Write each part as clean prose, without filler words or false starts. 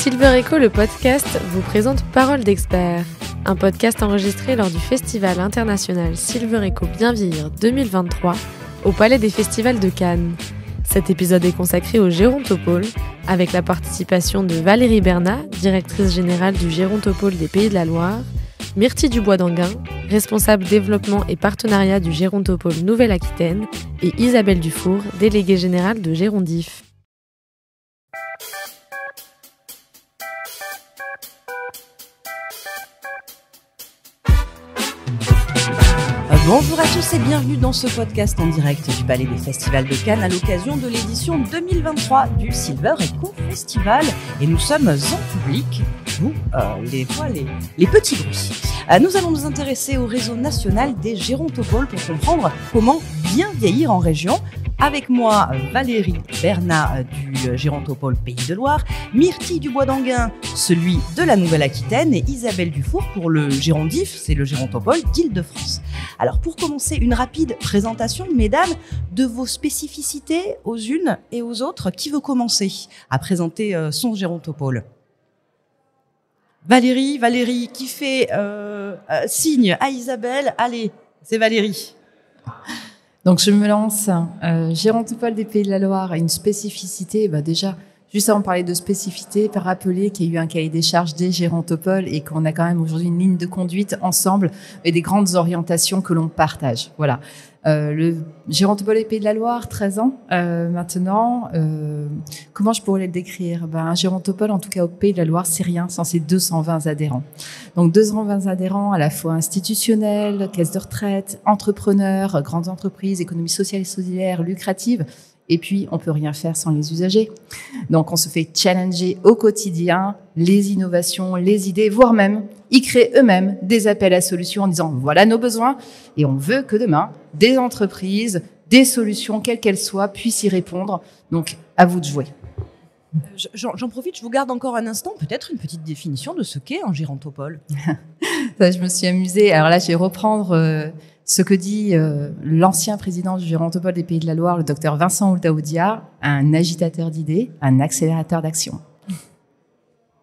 Silver Echo, le podcast, vous présente Parole d'experts, un podcast enregistré lors du Festival international Silver Echo Bien Vieillir 2023 au Palais des Festivals de Cannes. Cet épisode est consacré au Gérontopole, avec la participation de Valérie Bernat, directrice générale du Gérontopole des Pays de la Loire, Myrtille Dubois-Danguin, responsable développement et partenariat du Gérontopole Nouvelle-Aquitaine, et Isabelle Dufour, déléguée générale de Gérondif. Bonjour à tous et bienvenue dans ce podcast en direct du Palais des Festivals de Cannes à l'occasion de l'édition 2023 du Silver Echo Festival. Et nous sommes en public, vous, les petits bruits. Nous allons nous intéresser au réseau national des Gérontopoles pour comprendre comment bien vieillir en région. Avec moi, Valérie Bernat du Gérontopole Pays de Loire, Myrtille Dubois-Danguin, celui de la Nouvelle-Aquitaine, et Isabelle Dufour pour le Gérondif, c'est le Gérontopole d'Île-de-France. Alors pour commencer, une rapide présentation, mesdames, de vos spécificités aux unes et aux autres. Qui veut commencer à présenter son Gérontopole ? Valérie qui fait signe à Isabelle. Allez, c'est Valérie. Donc je me lance. Gérontopole des Pays de la Loire a une spécificité. Déjà, juste avant de parler de spécificité, pour rappeler qu'il y a eu un cahier des charges des Gérontopoles et qu'on a quand même aujourd'hui une ligne de conduite ensemble et des grandes orientations que l'on partage. Voilà. Le Gérontopole des Pays de la Loire, 13 ans maintenant. Comment je pourrais le décrire ? Un Gérontopole, en tout cas au Pays de la Loire, c'est rien sans ses 220 adhérents. Donc 220 adhérents à la fois institutionnels, caisses de retraite, entrepreneurs, grandes entreprises, économie sociale et solidaire, lucrative. Et puis, on peut rien faire sans les usagers. Donc, on se fait challenger au quotidien les innovations, les idées, voire même, ils créent eux-mêmes des appels à solutions en disant « voilà nos besoins » et on veut que demain, des entreprises, des solutions, quelles qu'elles soient, puissent y répondre. Donc, à vous de jouer. J'en profite, je vous garde encore un instant, peut-être une petite définition de ce qu'est un Gérontopole. Ça, je me suis amusée. Alors là, je vais reprendre ce que dit l'ancien président du Gérontopole des Pays de la Loire, le docteur Vincent Ouldaoudia, un agitateur d'idées, un accélérateur d'action.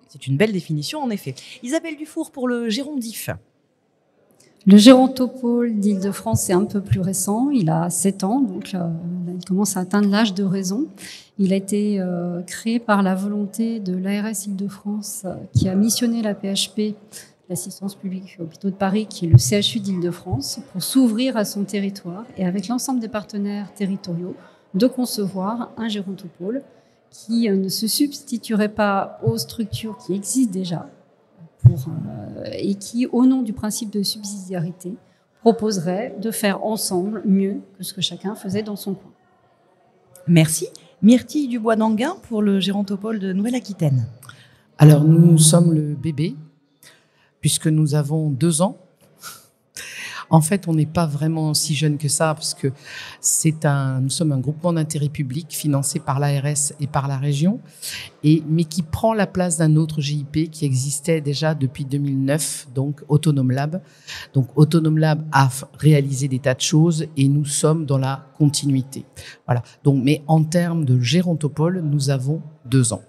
C'est une belle définition, en effet. Isabelle Dufour pour le Gérondif. Le Gérontopole d'Île-de-France est un peu plus récent. Il a 7 ans, donc il commence à atteindre l'âge de raison. Il a été créé par la volonté de l'ARS Île-de-France qui a missionné la PHP, l'assistance publique hôpitaux de Paris, qui est le CHU d'Île-de-France, pour s'ouvrir à son territoire et avec l'ensemble des partenaires territoriaux, de concevoir un Gérontopole qui ne se substituerait pas aux structures qui existent déjà et qui, au nom du principe de subsidiarité, proposerait de faire ensemble mieux que ce que chacun faisait dans son coin. Merci. Myrtille Dubois-Danguin pour le Gérontopole de Nouvelle-Aquitaine. Alors, nous sommes le bébé, puisque nous avons 2 ans. En fait, on n'est pas vraiment si jeune que ça, parce que nous sommes un groupement d'intérêt public financé par l'ARS et par la région, mais qui prend la place d'un autre GIP qui existait déjà depuis 2009, donc Autonome Lab. Donc, Autonome Lab a réalisé des tas de choses et nous sommes dans la continuité. Voilà. Donc, mais en termes de Gérontopole, nous avons 2 ans.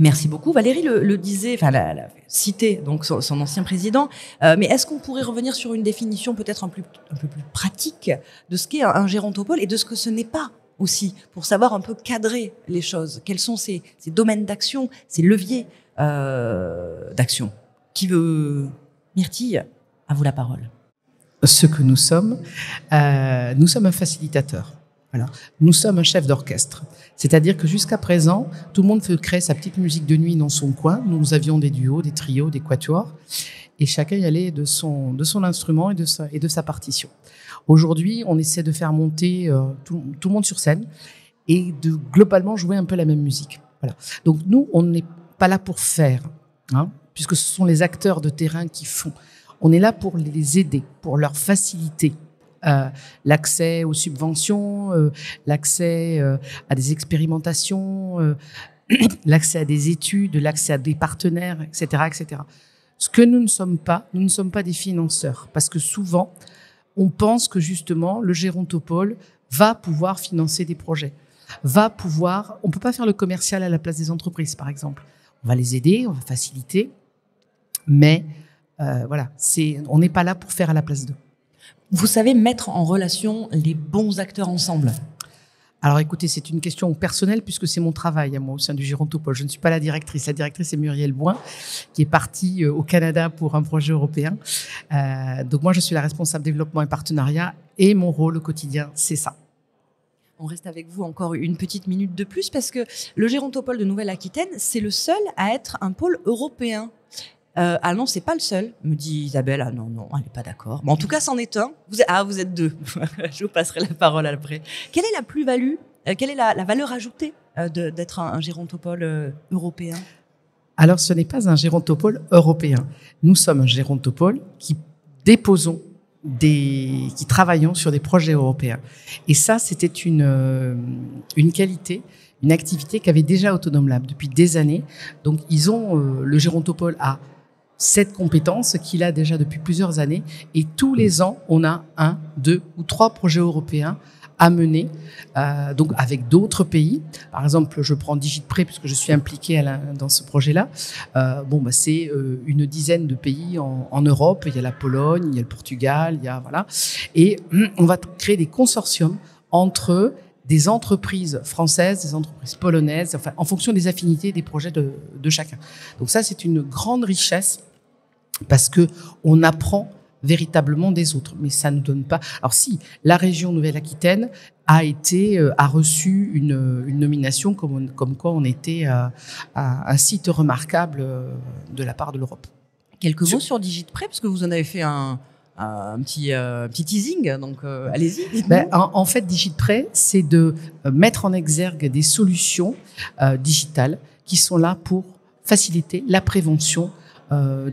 Merci beaucoup. Valérie le disait, la citait donc son ancien président. Mais est-ce qu'on pourrait revenir sur une définition peut-être un peu plus pratique de ce qu'est un Gérontopole et de ce que ce n'est pas aussi, pour savoir un peu cadrer les choses. Quels sont ces domaines d'action, ces leviers d'action ? Qui veut ? Myrtille, à vous la parole. Ce que nous sommes un facilitateur. Voilà. Nous sommes un chef d'orchestre. C'est-à-dire que jusqu'à présent, tout le monde veut créer sa petite musique de nuit dans son coin. Nous avions des duos, des trios, des quatuors, et chacun y allait de son instrument et de sa partition. Aujourd'hui, on essaie de faire monter tout le monde sur scène et de globalement jouer un peu la même musique. Voilà. Donc nous, on n'est pas là pour faire, puisque ce sont les acteurs de terrain qui font. On est là pour les aider, pour leur faciliter l'accès aux subventions, l'accès à des expérimentations, l'accès à des études, l'accès à des partenaires, etc., etc. Ce que nous ne sommes pas des financeurs, parce que souvent, on pense que justement, le Gérontopole va pouvoir financer des projets, on peut pas faire le commercial à la place des entreprises, par exemple. On va les aider, on va faciliter, mais voilà, on n'est pas là pour faire à la place d'eux. Vous savez mettre en relation les bons acteurs ensemble? Alors écoutez, c'est une question personnelle puisque c'est mon travail à moi au sein du Gérontopole. Je ne suis pas la directrice. La directrice, c'est Muriel Bouin qui est partie au Canada pour un projet européen. Donc moi, je suis la responsable développement et partenariat et mon rôle au quotidien, c'est ça. On reste avec vous encore une petite minute de plus parce que le Gérontopole de Nouvelle-Aquitaine, c'est le seul à être un pôle européen. Ah non, c'est pas le seul, me dit Isabelle. Ah non, elle n'est pas d'accord. Mais en tout cas, c'en est un. Vous êtes deux. Je vous passerai la parole après. Quelle est la plus-value, quelle est la valeur ajoutée d'être un gérontopole européen? Alors, ce n'est pas un gérontopole européen. Nous sommes un gérontopole qui travaillons sur des projets européens. Et ça, c'était une qualité, une activité qu'avait déjà Autonome Lab depuis des années. Donc, le gérontopole a cette compétence qu'il a déjà depuis plusieurs années. Et tous les ans, on a 1, 2 ou 3 projets européens à mener, donc avec d'autres pays. Par exemple, je prends Digitprêt puisque je suis impliquée dans ce projet-là. C'est une dizaine de pays en Europe. Il y a la Pologne, il y a le Portugal, voilà. Et on va créer des consortiums entre des entreprises françaises, des entreprises polonaises, enfin, en fonction des affinités des projets de chacun. Donc ça, c'est une grande richesse parce que on apprend véritablement des autres, mais ça ne donne pas. Alors si la région Nouvelle-Aquitaine a reçu une nomination comme quoi on était un site remarquable de la part de l'Europe. Quelques mots sur Digitprêt parce que vous en avez fait un petit teasing, donc allez-y. En fait, Digitprêt, c'est de mettre en exergue des solutions digitales qui sont là pour faciliter la prévention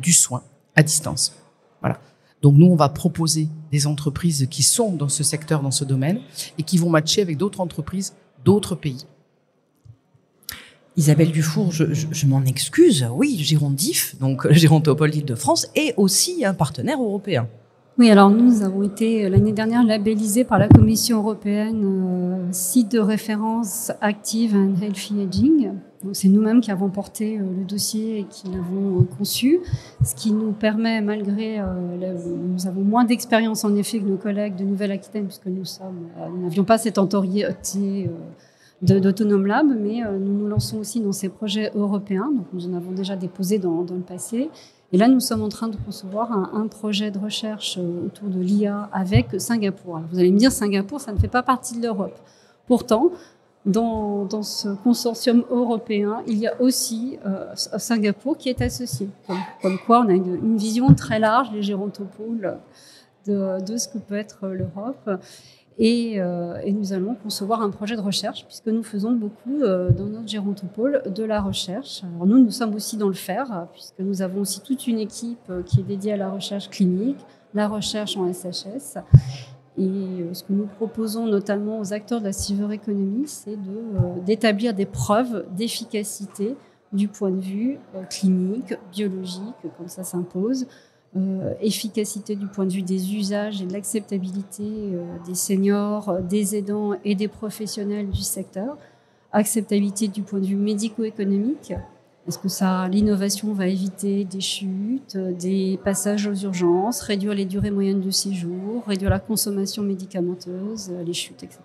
du soin à distance. Voilà. Donc nous, on va proposer des entreprises qui sont dans ce secteur, dans ce domaine, et qui vont matcher avec d'autres entreprises, d'autres pays. Isabelle Dufour, je m'en excuse. Oui, Girondif, donc le Gérontopole d'Île-de-France, est aussi un partenaire européen. Oui, alors nous avons été l'année dernière labellisés par la Commission européenne site de référence Active and Healthy Aging. C'est nous-mêmes qui avons porté le dossier et qui l'avons conçu, ce qui nous permet, malgré nous avons moins d'expérience en effet que nos collègues de Nouvelle-Aquitaine, puisque nous n'avions pas cette autorité d'Autonome Lab, mais nous nous lançons aussi dans ces projets européens. Donc nous en avons déjà déposé dans le passé. Et là, nous sommes en train de concevoir un projet de recherche autour de l'IA avec Singapour. Alors, vous allez me dire, Singapour, ça ne fait pas partie de l'Europe. Pourtant, dans ce consortium européen, il y a aussi Singapour qui est associé. Comme quoi, on a une vision très large des gérontopoles de ce que peut être l'Europe. Et nous allons concevoir un projet de recherche, puisque nous faisons beaucoup dans notre gérontopole de la recherche. Alors nous sommes aussi dans le fer, puisque nous avons aussi toute une équipe qui est dédiée à la recherche clinique, la recherche en SHS. Et ce que nous proposons notamment aux acteurs de la silver economy, c'est d'établir des preuves d'efficacité du point de vue clinique, biologique, comme ça s'impose, efficacité du point de vue des usages et de l'acceptabilité des seniors, des aidants et des professionnels du secteur, acceptabilité du point de vue médico-économique. Est-ce que l'innovation va éviter des chutes, des passages aux urgences, réduire les durées moyennes de séjour, réduire la consommation médicamenteuse, les chutes, etc.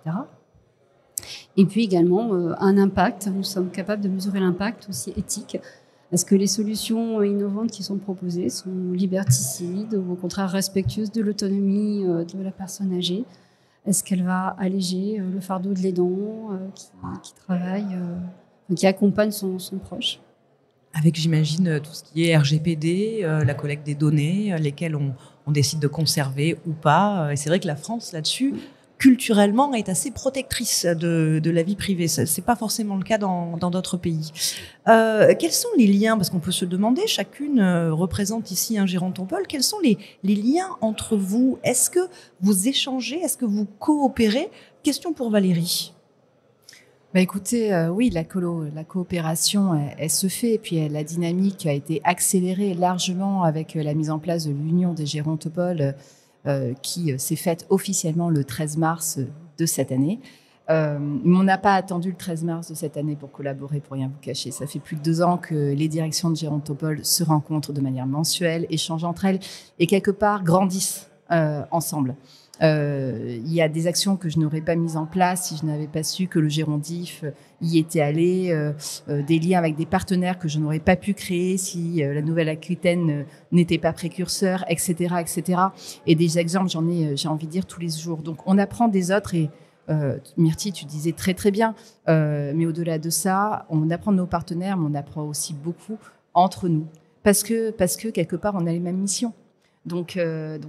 Et puis également un impact. Nous sommes capables de mesurer l'impact aussi éthique. Est-ce que les solutions innovantes qui sont proposées sont liberticides ou au contraire respectueuses de l'autonomie de la personne âgée? Est-ce qu'elle va alléger le fardeau de l'aidant qui travaille, qui accompagne son proche? Avec, j'imagine, tout ce qui est RGPD, la collecte des données, lesquelles on décide de conserver ou pas. Et c'est vrai que la France, là-dessus, culturellement, est assez protectrice de la vie privée. C'est pas forcément le cas dans d'autres pays. Quels sont les liens? Parce qu'on peut se demander, chacune représente ici un gérontopole. Quels sont les liens entre vous? Est-ce que vous échangez? Est-ce que vous coopérez? Question pour Valérie. Écoutez, oui, la coopération, elle se fait, et puis la dynamique a été accélérée largement avec la mise en place de l'Union des gérontopoles qui s'est faite officiellement le 13 mars de cette année. Mais on n'a pas attendu le 13 mars de cette année pour collaborer, pour rien vous cacher. Ça fait plus de 2 ans que les directions de Gérontopole se rencontrent de manière mensuelle, échangent entre elles et quelque part grandissent ensemble. Il y a des actions que je n'aurais pas mises en place si je n'avais pas su que le Gérondif y était allé, des liens avec des partenaires que je n'aurais pas pu créer si la Nouvelle-Aquitaine n'était pas précurseur, etc., etc. Et des exemples, j'en ai, j'ai envie de dire, tous les jours. Donc, on apprend des autres et Myrtille, tu disais très très bien, mais au-delà de ça, on apprend de nos partenaires, mais on apprend aussi beaucoup entre nous, parce que quelque part, on a les mêmes missions. Donc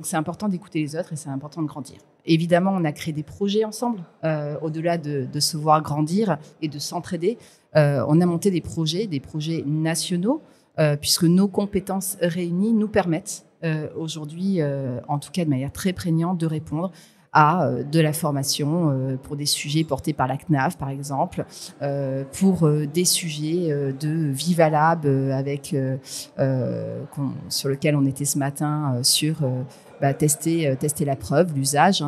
c'est important d'écouter les autres et c'est important de grandir. Évidemment, on a créé des projets ensemble, au-delà de se voir grandir et de s'entraider. On a monté des projets nationaux, puisque nos compétences réunies nous permettent aujourd'hui, en tout cas de manière très prégnante, de répondre à de la formation pour des sujets portés par la CNAV, par exemple, pour des sujets de Viva Lab sur lequel on était ce matin sur tester la preuve, l'usage.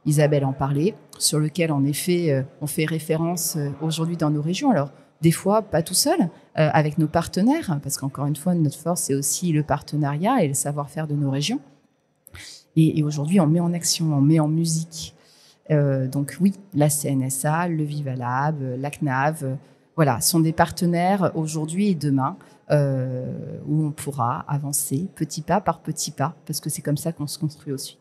Isabelle en parlait, sur lequel en effet on fait référence aujourd'hui dans nos régions. Alors des fois pas tout seul, avec nos partenaires, parce qu'encore une fois notre force c'est aussi le partenariat et le savoir-faire de nos régions. Et aujourd'hui, on met en action, on met en musique. Donc oui, la CNSA, le Viva Lab, la CNAV, voilà, sont des partenaires aujourd'hui et demain où on pourra avancer petit pas par petit pas, parce que c'est comme ça qu'on se construit aussi.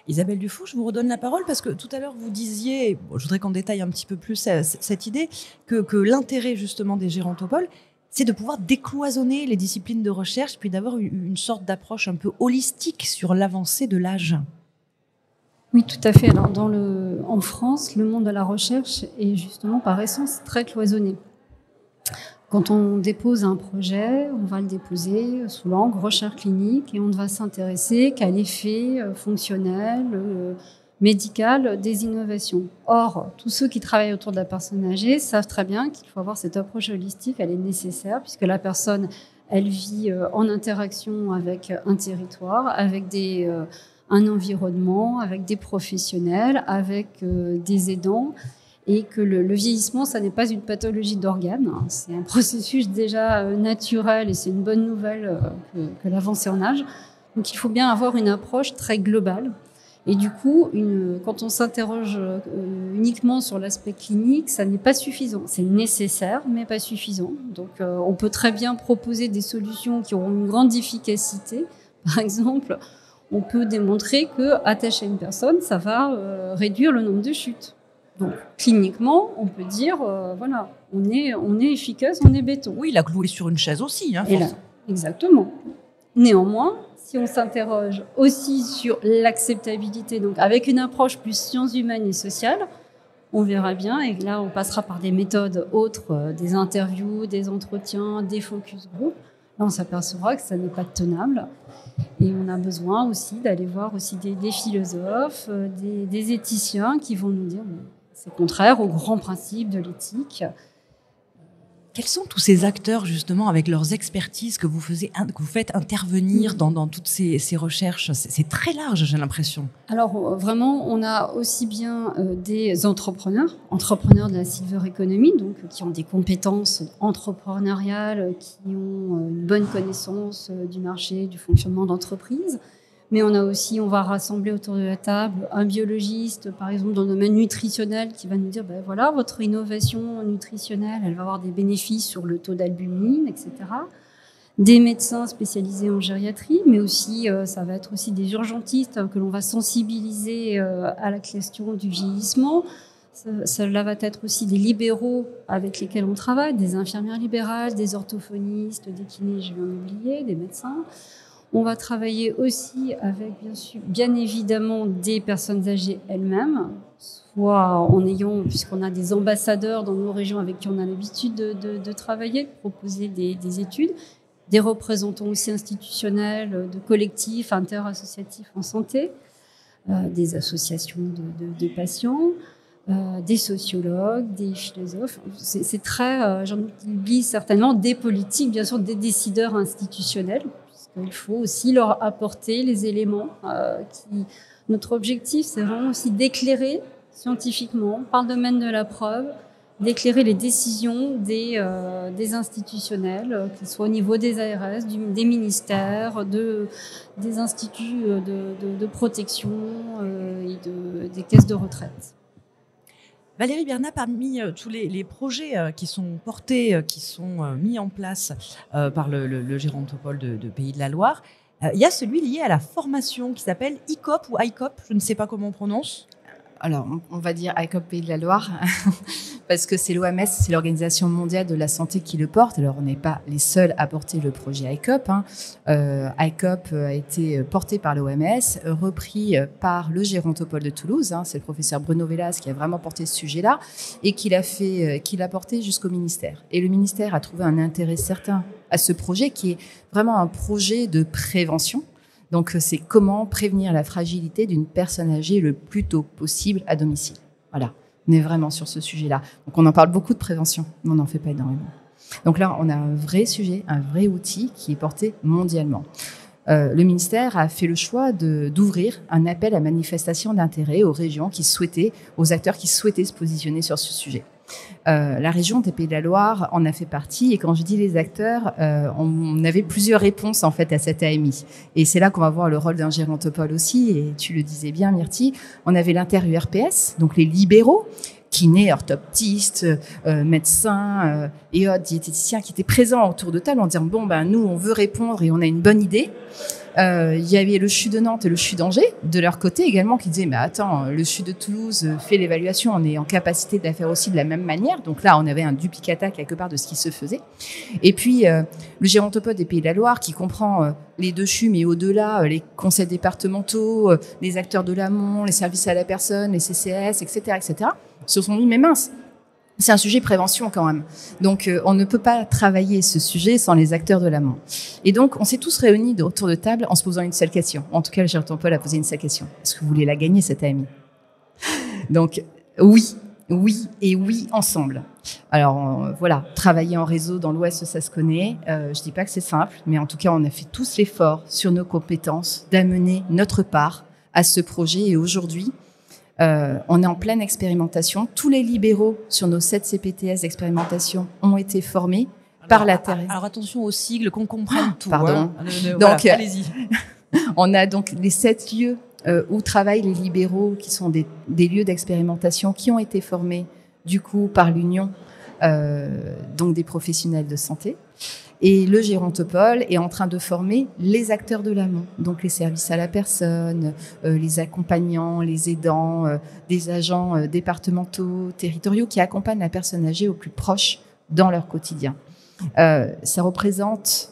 Isabelle Dufour, je vous redonne la parole parce que tout à l'heure vous disiez, je voudrais qu'on détaille un petit peu plus cette idée, que l'intérêt justement des Gérontopoles, c'est de pouvoir décloisonner les disciplines de recherche, puis d'avoir une sorte d'approche un peu holistique sur l'avancée de l'âge. Oui, tout à fait. Alors, en France, le monde de la recherche est justement par essence très cloisonné. Quand on dépose un projet, on va le déposer sous l'angle recherche clinique et on ne va s'intéresser qu'à l'effet fonctionnel, médical des innovations. Or, tous ceux qui travaillent autour de la personne âgée savent très bien qu'il faut avoir cette approche holistique, elle est nécessaire puisque la personne, elle vit en interaction avec un territoire, avec un environnement, avec des professionnels, avec des aidants, et que le vieillissement, ça n'est pas une pathologie d'organes, c'est un processus déjà naturel et c'est une bonne nouvelle que l'avancée en âge. Donc il faut bien avoir une approche très globale. Et du coup, quand on s'interroge uniquement sur l'aspect clinique, ça n'est pas suffisant. C'est nécessaire, mais pas suffisant. Donc, on peut très bien proposer des solutions qui auront une grande efficacité. Par exemple, on peut démontrer que attacher une personne, ça va réduire le nombre de chutes. Donc, cliniquement, on peut dire, voilà, on est efficace, on est béton. Oui, la clouer sur une chaise aussi. Exactement. Néanmoins, si on s'interroge aussi sur l'acceptabilité, donc avec une approche plus sciences humaines et sociales, on verra bien, et là on passera par des méthodes autres, des interviews, des entretiens, des focus group. Là on s'apercevra que ça n'est pas tenable. Et on a besoin aussi d'aller voir aussi des philosophes, des éthiciens qui vont nous dire c'est contraire aux grands principes de l'éthique. Quels sont tous ces acteurs, justement, avec leurs expertises que vous faites intervenir dans toutes ces recherches? C'est très large, j'ai l'impression. Alors, vraiment, on a aussi bien des entrepreneurs de la silver economy, donc qui ont des compétences entrepreneuriales, qui ont une bonne connaissance du marché, du fonctionnement d'entreprise. Mais on va rassembler autour de la table un biologiste, par exemple, dans le domaine nutritionnel, qui va nous dire, voilà, votre innovation nutritionnelle, elle va avoir des bénéfices sur le taux d'albumine, etc. Des médecins spécialisés en gériatrie, mais aussi, ça va être aussi des urgentistes que l'on va sensibiliser à la question du vieillissement. Cela va être aussi des libéraux avec lesquels on travaille, des infirmières libérales, des orthophonistes, des kinés, je viens d'oublier, des médecins. On va travailler aussi avec, bien évidemment, des personnes âgées elles-mêmes, soit puisqu'on a des ambassadeurs dans nos régions avec qui on a l'habitude de travailler, de proposer des études, des représentants aussi institutionnels, de collectifs interassociatifs en santé, des associations de patients, des sociologues, des philosophes. C'est très, j'en oublie certainement, des politiques, bien sûr, des décideurs institutionnels. Il faut aussi leur apporter les éléments Notre objectif, c'est vraiment aussi d'éclairer scientifiquement, par le domaine de la preuve, d'éclairer les décisions des institutionnels, qu'ils soient au niveau des ARS, des ministères, des instituts de protection et des caisses de retraite. Valérie Bernat, parmi tous les projets qui sont portés, qui sont mis en place par le Gérontopole de Pays de la Loire, il y a celui lié à la formation qui s'appelle ICOP ou ICOP, je ne sais pas comment on prononce. Alors, on va dire ICOP Pays de la Loire, parce que c'est l'OMS, c'est l'Organisation mondiale de la santé qui le porte. Alors, on n'est pas les seuls à porter le projet ICOP. ICOP a été porté par l'OMS, repris par le Gérontopole de Toulouse. C'est le professeur Bruno Velas qui a vraiment porté ce sujet-là et qui l'a porté jusqu'au ministère. Et le ministère a trouvé un intérêt certain à ce projet qui est vraiment un projet de prévention. Donc, c'est comment prévenir la fragilité d'une personne âgée le plus tôt possible à domicile. Voilà, on est vraiment sur ce sujet-là. Donc, on en parle beaucoup de prévention, mais on n'en fait pas énormément. Donc là, on a un vrai sujet, un vrai outil qui est porté mondialement. Le ministère a fait le choix d'ouvrir un appel à manifestation d'intérêt aux régions qui souhaitaient, aux acteurs qui souhaitaient se positionner sur ce sujet. La région des Pays de la Loire en a fait partie, et quand je dis les acteurs, on avait plusieurs réponses en fait à cette AMI, et c'est là qu'on va voir le rôle d'un gérontopole aussi. Et tu le disais bien, Myrtille, on avait l'inter-URPS, donc les libéraux, kinés, orthoptistes, médecins et autres diététiciens qui étaient présents autour de table en disant nous on veut répondre et on a une bonne idée. Il y avait le CHU de Nantes et le CHU d'Angers de leur côté également qui disaient mais attends, le CHU de Toulouse fait l'évaluation, on est en capacité de la faire aussi de la même manière. Donc là on avait un duplicata quelque part de ce qui se faisait. Et puis le Gérontopole des Pays de la Loire qui comprend les deux CHU mais au-delà les conseils départementaux, les acteurs de l'amont, les services à la personne, les CCAS, etc. se sont dit mais mince, c'est un sujet prévention quand même. Donc, on ne peut pas travailler ce sujet sans les acteurs de l'amont. Et donc, on s'est tous réunis autour de table en se posant une seule question. En tout cas, le Gérontopole a posé une seule question. Est-ce que vous voulez la gagner, cette AMI ? Donc, oui et oui ensemble. Alors, voilà, travailler en réseau dans l'Ouest, ça se connaît. Je dis pas que c'est simple, mais en tout cas, on a fait tous l'effort sur nos compétences d'amener notre part à ce projet. Et aujourd'hui, on est en pleine expérimentation. Tous les libéraux sur nos 7 CPTS d'expérimentation ont été formés par la Terre. Alors attention aux sigles, qu'on comprenne tout. Pardon. Donc, allez-y. On a donc les 7 lieux où travaillent les libéraux, qui sont des lieux d'expérimentation qui ont été formés du coup par l'Union, donc des professionnels de santé. Et le Gérontopole est en train de former les acteurs de l'amont, donc les services à la personne, les accompagnants, les aidants, des agents départementaux, territoriaux qui accompagnent la personne âgée au plus proche dans leur quotidien. Ça représente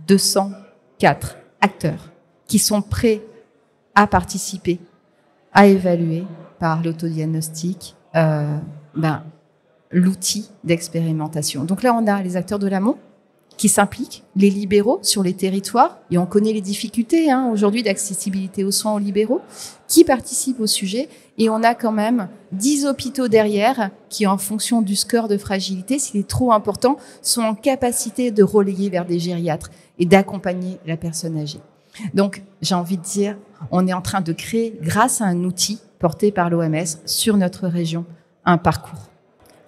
204 acteurs qui sont prêts à participer, à évaluer par l'autodiagnostic l'outil d'expérimentation. Donc là, on a les acteurs de l'amont qui s'impliquent, les libéraux sur les territoires, et on connaît les difficultés aujourd'hui d'accessibilité aux soins aux libéraux, qui participent au sujet, et on a quand même 10 hôpitaux derrière qui, en fonction du score de fragilité, s'il est trop important, sont en capacité de relayer vers des gériatres et d'accompagner la personne âgée. Donc, j'ai envie de dire, on est en train de créer, grâce à un outil porté par l'OMS sur notre région, un parcours.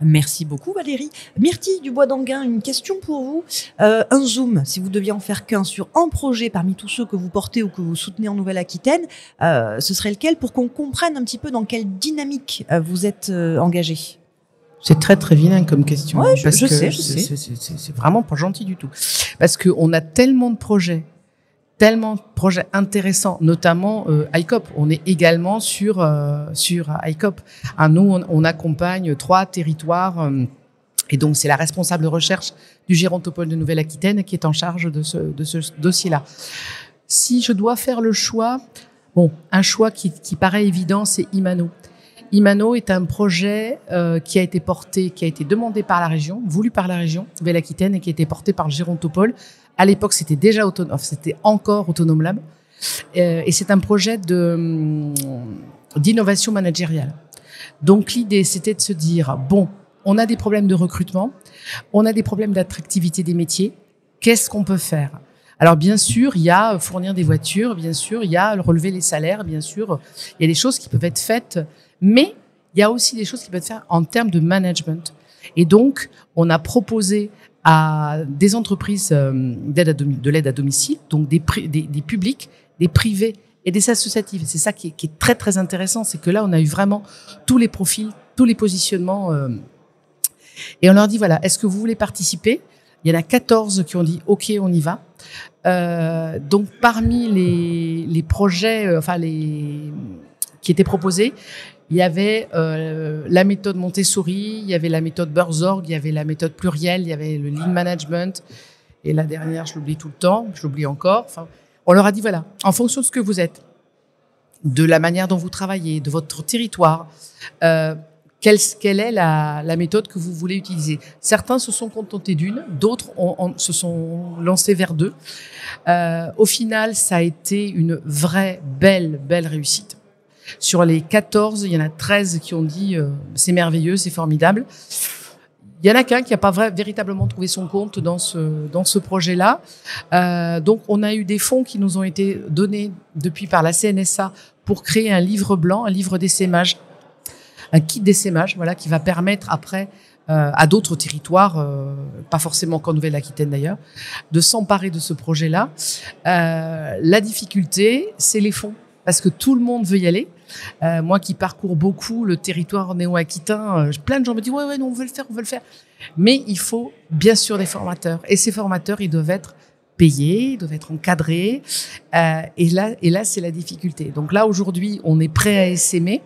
Merci beaucoup Valérie. Myrtille Dubois-Danguin, une question pour vous. Un zoom, si vous deviez en faire qu'un sur un projet parmi tous ceux que vous portez ou que vous soutenez en Nouvelle-Aquitaine, ce serait lequel pour qu'on comprenne un petit peu dans quelle dynamique vous êtes engagé? C'est très très vilain comme question. Ouais, parce je que sais. C'est vraiment pas gentil du tout. Parce qu'on a tellement de projets intéressants, notamment ICOP. On est également sur ICOP. Nous, on accompagne 3 territoires, et donc c'est la responsable recherche du Gérontopole de Nouvelle-Aquitaine qui est en charge de ce dossier-là. Si je dois faire le choix, un choix qui paraît évident, c'est Imano. Imano est un projet qui a été demandé par la région, voulu par la région Nouvelle-Aquitaine, et qui a été porté par le Gérontopole. À l'époque, c'était déjà c'était encore Autonome Lab, et c'est un projet d'innovation managériale. Donc l'idée, c'était de se dire on a des problèmes de recrutement, on a des problèmes d'attractivité des métiers. Qu'est-ce qu'on peut faire? Alors bien sûr, il y a fournir des voitures, bien sûr, il y a relever les salaires, bien sûr, il y a des choses qui peuvent être faites, mais il y a aussi des choses qui peuvent être faites en termes de management. Et donc, on a proposé à des entreprises de l'aide à domicile, donc des publics, des privés et des associatifs. C'est ça qui est très, très intéressant, c'est que là, on a eu vraiment tous les profils, tous les positionnements. Et on leur dit, voilà, est-ce que vous voulez participer ? Il y en a 14 qui ont dit, OK, on y va. Donc, parmi les projets qui étaient proposés, il y avait la méthode Montessori, il y avait la méthode Burzorg, il y avait la méthode plurielle, il y avait le lean management. Et la dernière, je l'oublie tout le temps, je l'oublie encore. Enfin, on leur a dit, voilà, en fonction de ce que vous êtes, de la manière dont vous travaillez, de votre territoire, quelle est la méthode que vous voulez utiliser. Certains se sont contentés d'une, d'autres se sont lancés vers deux. Au final, ça a été une vraie belle réussite. Sur les 14, il y en a 13 qui ont dit c'est merveilleux, c'est formidable. Il y en a qu'un qui n'a pas véritablement trouvé son compte dans ce projet-là. Donc, on a eu des fonds qui nous ont été donnés depuis par la CNSA pour créer un livre blanc, un livre d'essaimage, un kit d'essaimage, voilà, qui va permettre après à d'autres territoires, pas forcément qu'en Nouvelle-Aquitaine d'ailleurs, de s'emparer de ce projet-là. La difficulté, c'est les fonds, parce que tout le monde veut y aller. Moi qui parcours beaucoup le territoire néo-aquitain, plein de gens me disent ouais, non, on veut le faire. Mais il faut bien sûr des formateurs. Et ces formateurs, ils doivent être payés, ils doivent être encadrés. Et là, c'est la difficulté. Donc là, aujourd'hui, on est prêt à essaimer.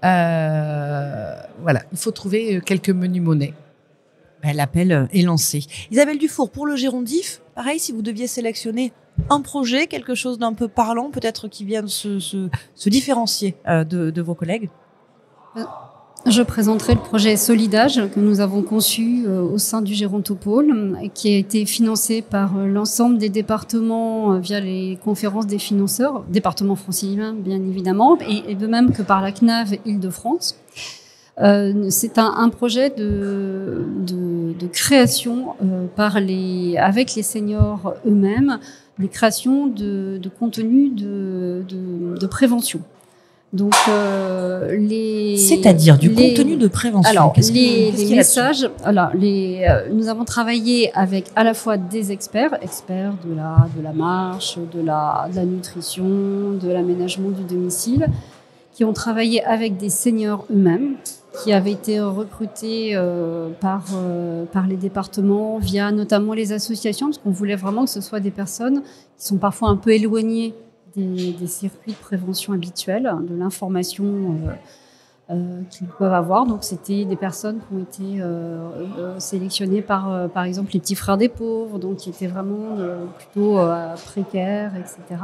Voilà, il faut trouver quelques menus monnaies. L'appel est lancé. Isabelle Dufour, pour le Gérondif, pareil, si vous deviez sélectionner un projet, quelque chose d'un peu parlant, peut-être qui vient de se différencier de vos collègues. Je présenterai le projet Solidage que nous avons conçu au sein du Gérontopôle, qui a été financé par l'ensemble des départements via les conférences des financeurs, départements franciliens bien évidemment, et de même que par la CNAV Île-de-France. C'est un projet de création avec les seniors eux-mêmes, des créations de contenu de prévention. Donc c'est-à-dire du contenu de prévention. Alors les messages. Alors nous avons travaillé avec à la fois des experts de la marche, de la nutrition, de l'aménagement du domicile, qui ont travaillé avec des seniors eux-mêmes, qui avaient été recrutés par les départements via notamment les associations, parce qu'on voulait vraiment que ce soit des personnes qui sont parfois un peu éloignées des circuits de prévention habituels, de l'information qu'ils peuvent avoir. Donc c'était des personnes qui ont été sélectionnées par exemple les petits frères des pauvres, donc qui étaient vraiment plutôt précaires, etc.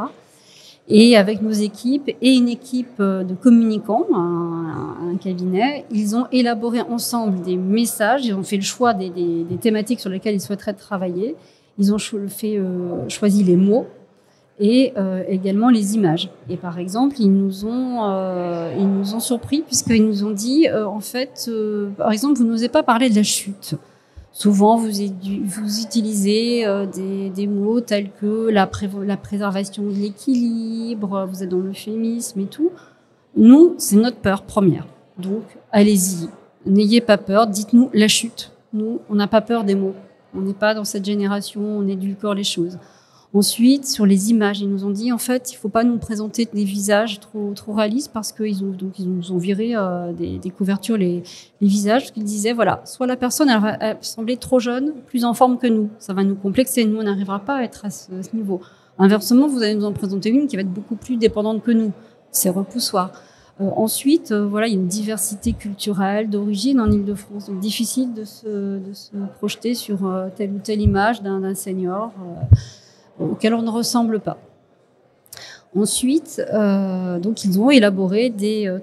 Et avec nos équipes et une équipe de communicants, un cabinet, ils ont élaboré ensemble des messages, ils ont fait le choix des thématiques sur lesquelles ils souhaiteraient travailler, ils ont choisi les mots et également les images. Et par exemple, ils nous ont surpris puisqu'ils nous ont dit, en fait, par exemple, vous n'osez pas parler de la chute. Souvent, vous utilisez des mots tels que la préservation de l'équilibre, vous êtes dans l'euphémisme et tout. Nous, c'est notre peur première. Donc, allez-y, n'ayez pas peur, dites-nous la chute. Nous, on n'a pas peur des mots. On n'est pas dans cette génération, on édulcore les choses. Ensuite, sur les images, ils nous ont dit, en fait, il ne faut pas nous présenter des visages trop réalistes parce qu'ils nous ont viré des couvertures, les visages, parce qu'ils disaient, voilà, soit la personne, elle va sembler trop jeune, plus en forme que nous. Ça va nous complexer. Nous, on n'arrivera pas à être à ce niveau. Inversement, vous allez nous en présenter une qui va être beaucoup plus dépendante que nous. C'est repoussoir. Ensuite, voilà, il y a une diversité culturelle d'origine en Île-de-France. Donc, difficile de se projeter sur telle ou telle image d'un senior auquel on ne ressemble pas. Ensuite, donc ils ont élaboré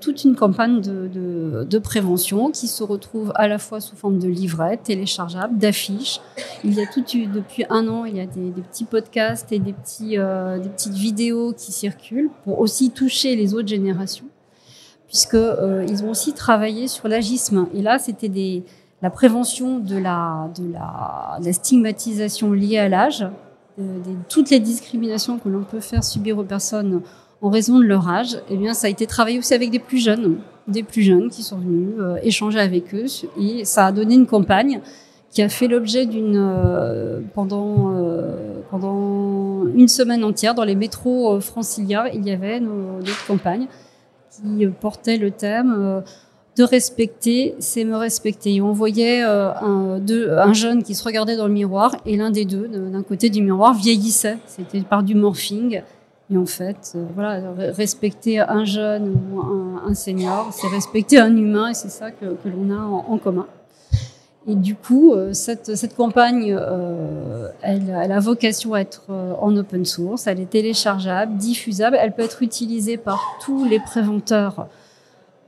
toute une campagne de prévention qui se retrouve à la fois sous forme de livrets téléchargeables, d'affiches. Il y a depuis 1 an, il y a des petits podcasts et des petites vidéos qui circulent pour aussi toucher les autres générations, puisque ils ont aussi travaillé sur l'agisme. Et là, c'était la prévention de la stigmatisation liée à l'âge. Toutes les discriminations que l'on peut faire subir aux personnes en raison de leur âge, eh bien, ça a été travaillé aussi avec des plus jeunes. des plus jeunes qui sont venus échanger avec eux. Et ça a donné une campagne qui a fait l'objet pendant une semaine entière dans les métros franciliens. Il y avait notre campagne qui portait le thème de respecter, c'est me respecter. Et on voyait un jeune qui se regardait dans le miroir et l'un des deux, d'un côté du miroir, vieillissait. C'était par du morphing. Et en fait, respecter un jeune ou un senior, c'est respecter un humain et c'est ça que l'on a en commun. Et du coup, cette campagne, elle a vocation à être en open source. Elle est téléchargeable, diffusable. Elle peut être utilisée par tous les préventeurs,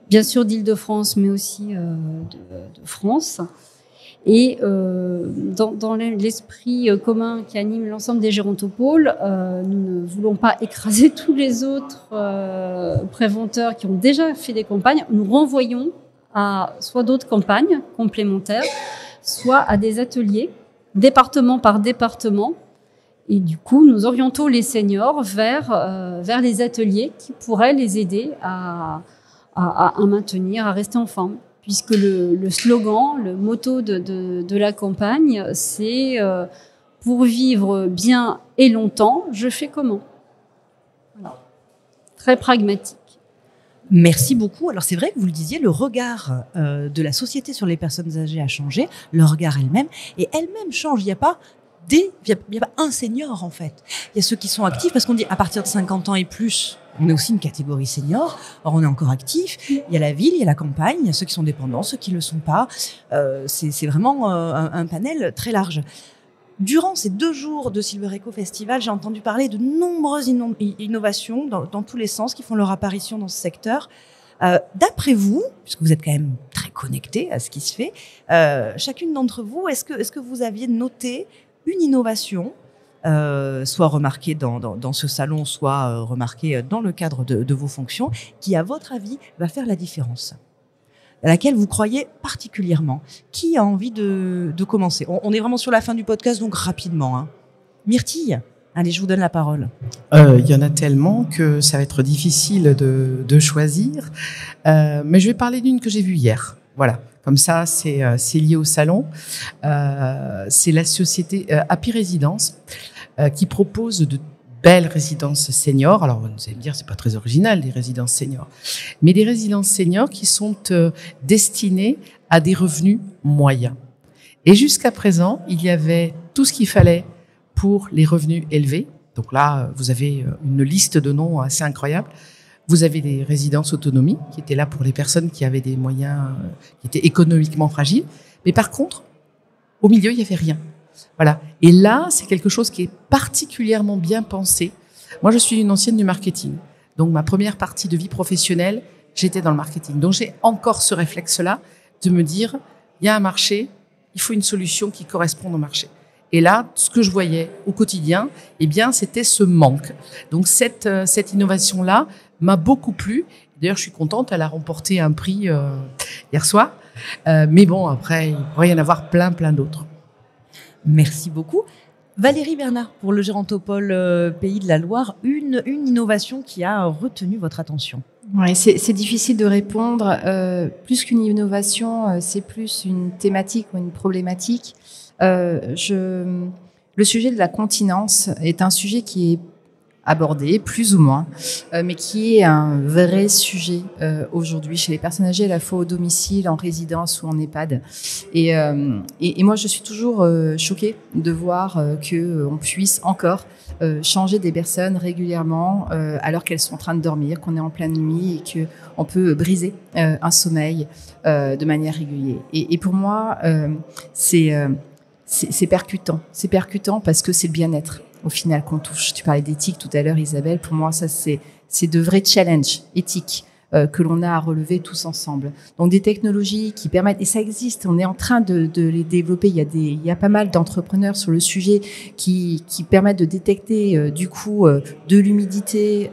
bien sûr d'Île-de-France, mais aussi de France. Et dans l'esprit commun qui anime l'ensemble des gérontopoles, nous ne voulons pas écraser tous les autres préventeurs qui ont déjà fait des campagnes. Nous renvoyons à soit d'autres campagnes complémentaires, soit à des ateliers, département par département. Et du coup, nous orientons les seniors vers les ateliers qui pourraient les aider à maintenir, à rester en forme. Puisque le slogan, le motto de la campagne, c'est pour vivre bien et longtemps, je fais comment? Voilà. Très pragmatique. Merci beaucoup. Alors c'est vrai que vous le disiez, le regard de la société sur les personnes âgées a changé, le regard elle-même change. Il n'y a pas un senior en fait. Il y a ceux qui sont actifs parce qu'on dit à partir de 50 ans et plus, on est aussi une catégorie senior. Or on est encore actif. Il y a la ville, il y a la campagne, il y a ceux qui sont dépendants, ceux qui le sont pas. C'est vraiment un panel très large. Durant ces 2 jours de Silver Eco Festival, j'ai entendu parler de nombreuses innovations dans tous les sens qui font leur apparition dans ce secteur. D'après vous, puisque vous êtes quand même très connectés à ce qui se fait, chacune d'entre vous, est-ce que vous aviez noté une innovation, soit remarquée dans ce salon, soit remarquée dans le cadre de vos fonctions, qui, à votre avis, va faire la différence ? À laquelle vous croyez particulièrement. Qui a envie de commencer ? On est vraiment sur la fin du podcast, donc rapidement. Hein. Myrtille, allez, je vous donne la parole. Il y en a tellement que ça va être difficile de choisir. Mais je vais parler d'une que j'ai vue hier. Voilà, comme ça, c'est lié au salon. C'est la société Happy Résidence qui propose de belles résidences seniors. Alors, vous allez me dire, c'est pas très original, des résidences seniors. Mais des résidences seniors qui sont destinées à des revenus moyens. Et jusqu'à présent, il y avait tout ce qu'il fallait pour les revenus élevés. Donc là, vous avez une liste de noms assez incroyable. Vous avez des résidences autonomie qui étaient là pour les personnes qui avaient des moyens, qui étaient économiquement fragiles. Mais par contre, au milieu, il n'y avait rien. Voilà. Et là, c'est quelque chose qui est particulièrement bien pensé. Moi, je suis une ancienne du marketing. Donc, ma première partie de vie professionnelle, j'étais dans le marketing. Donc, j'ai encore ce réflexe-là de me dire, il y a un marché, il faut une solution qui corresponde au marché. Et là, ce que je voyais au quotidien, eh bien, c'était ce manque. Donc, cette innovation-là m'a beaucoup plu. D'ailleurs, je suis contente, elle a remporté un prix hier soir. Mais bon, après, il pourrait y en avoir plein d'autres. Merci beaucoup. Valérie Bernard, pour le Gérontopole Pays de la Loire, une innovation qui a retenu votre attention. Ouais, c'est difficile de répondre. Plus qu'une innovation, c'est plus une thématique ou une problématique. Le sujet de la continence est un sujet qui est abordé, plus ou moins, mais qui est un vrai sujet aujourd'hui chez les personnes âgées, à la fois au domicile, en résidence ou en EHPAD. Et moi, je suis toujours choquée de voir qu'on puisse encore changer des personnes régulièrement alors qu'elles sont en train de dormir, qu'on est en pleine nuit et qu'on peut briser un sommeil de manière régulière. Et pour moi, c'est percutant. C'est percutant parce que c'est le bien-être au final qu'on touche. Tu parlais d'éthique tout à l'heure, Isabelle. Pour moi, ça, c'est de vrais challenges éthiques que l'on a à relever tous ensemble. Donc, des technologies qui permettent, et ça existe, on est en train de les développer. Il y a pas mal d'entrepreneurs sur le sujet qui permettent de détecter, du coup, de l'humidité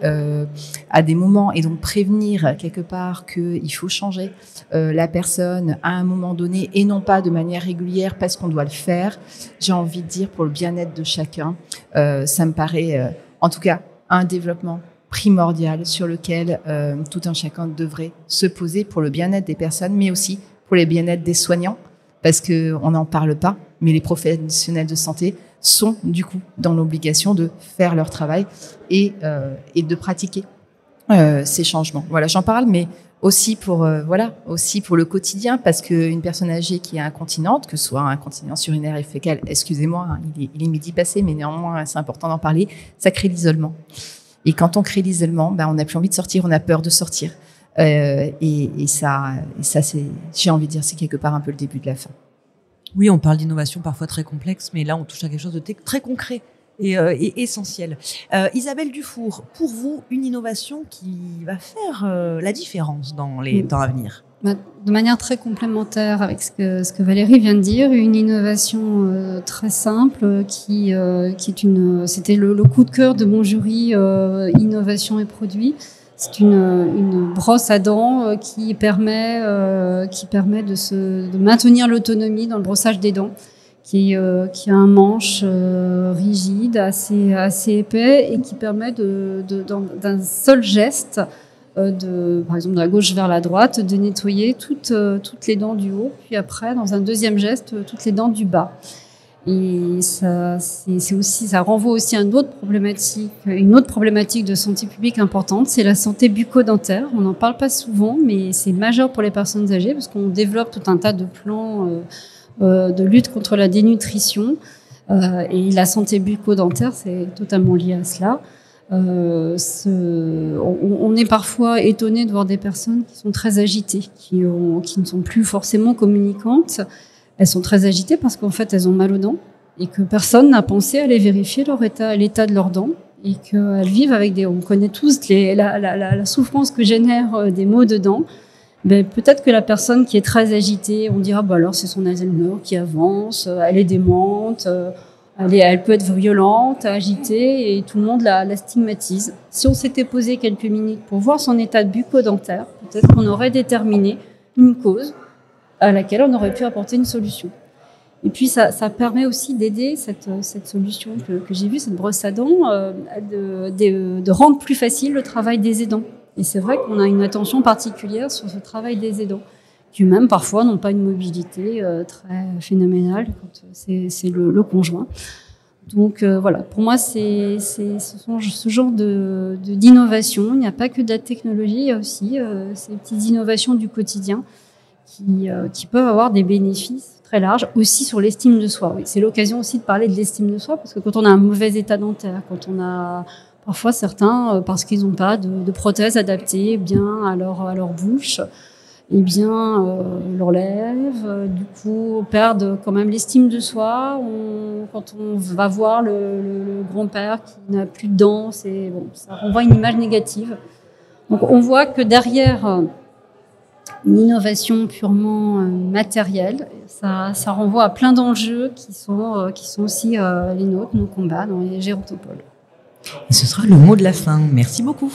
à des moments et donc prévenir quelque part qu'il faut changer la personne à un moment donné et non pas de manière régulière parce qu'on doit le faire. J'ai envie de dire pour le bien-être de chacun, ça me paraît, en tout cas, un développement primordial sur lequel tout un chacun devrait se poser pour le bien-être des personnes, mais aussi pour le bien-être des soignants, parce que on n'en parle pas, mais les professionnels de santé sont du coup dans l'obligation de faire leur travail et de pratiquer ces changements. Voilà, j'en parle, mais aussi pour aussi pour le quotidien, parce qu'une personne âgée qui est incontinente, que ce soit incontinence urinaire et fécale, excusez-moi, hein, il est midi passé, mais néanmoins c'est important d'en parler, ça crée l'isolement. Et quand on crée l'isolement, on n'a plus envie de sortir, on a peur de sortir. Et ça c'est, j'ai envie de dire, c'est quelque part un peu le début de la fin. Oui, on parle d'innovation parfois très complexe, mais là on touche à quelque chose de très concret et essentiel. Isabelle Dufour, pour vous, une innovation qui va faire la différence dans les temps à venir? De manière très complémentaire avec ce que Valérie vient de dire, une innovation très simple qui est c'était le coup de cœur de mon jury innovation et produits. C'est une brosse à dents qui permet de maintenir l'autonomie dans le brossage des dents, qui a un manche rigide, assez épais, et qui permet d'un seul geste, par exemple de la gauche vers la droite, de nettoyer toutes les dents du haut, puis après, dans un deuxième geste, toutes les dents du bas. Et ça renvoie aussi à une autre problématique de santé publique importante, c'est la santé bucco-dentaire. On n'en parle pas souvent, mais c'est majeur pour les personnes âgées, parce qu'on développe tout un tas de plans de lutte contre la dénutrition, et la santé bucco-dentaire, c'est totalement lié à cela. On est parfois étonné de voir des personnes qui sont très agitées, qui ne sont plus forcément communicantes. Elles sont très agitées parce qu'en fait elles ont mal aux dents et que personne n'a pensé à aller vérifier l'état de leurs dents, et qu'elles vivent avec on connaît tous la souffrance que génèrent des maux de dents. Peut-être que la personne qui est très agitée, on dira alors c'est son Alzheimer qui avance, elle est démente, elle peut être violente, agitée, et tout le monde la stigmatise. Si on s'était posé quelques minutes pour voir son état bucco-dentaire, peut-être qu'on aurait déterminé une cause à laquelle on aurait pu apporter une solution. Et puis ça permet aussi d'aider cette solution que j'ai vue, cette brosse à dents, de rendre plus facile le travail des aidants. Et c'est vrai qu'on a une attention particulière sur ce travail des aidants, qui même parfois n'ont pas une mobilité très phénoménale quand c'est le conjoint. Donc voilà, pour moi ce genre d'innovation. Il n'y a pas que de la technologie, il y a aussi ces petites innovations du quotidien qui peuvent avoir des bénéfices très larges, aussi sur l'estime de soi. Oui, c'est l'occasion aussi de parler de l'estime de soi, parce que quand on a un mauvais état dentaire, quand on a parfois certains, parce qu'ils n'ont pas de prothèse adaptée bien à leur bouche, leurs lèvres, du coup, perdent quand même l'estime de soi. Quand on va voir le grand-père qui n'a plus de dents, ça renvoie une image négative. Donc on voit que derrière une innovation purement matérielle, ça renvoie à plein d'enjeux qui sont aussi les nôtres, nos combats dans les gérontopoles. Et ce sera le mot de la fin. Merci beaucoup.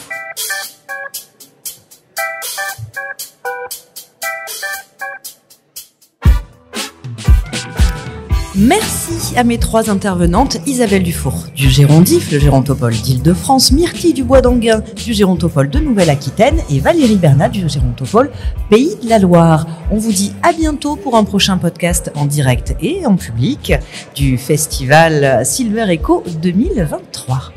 Merci à mes trois intervenantes, Isabelle Dufour du Gérondif, le Gérontopole d'Île-de-France, Myrtille Dubois-d'Anguin du Gérontopole de Nouvelle-Aquitaine et Valérie Bernat du Gérontopole Pays de la Loire. On vous dit à bientôt pour un prochain podcast en direct et en public du festival Silver Echo 2023.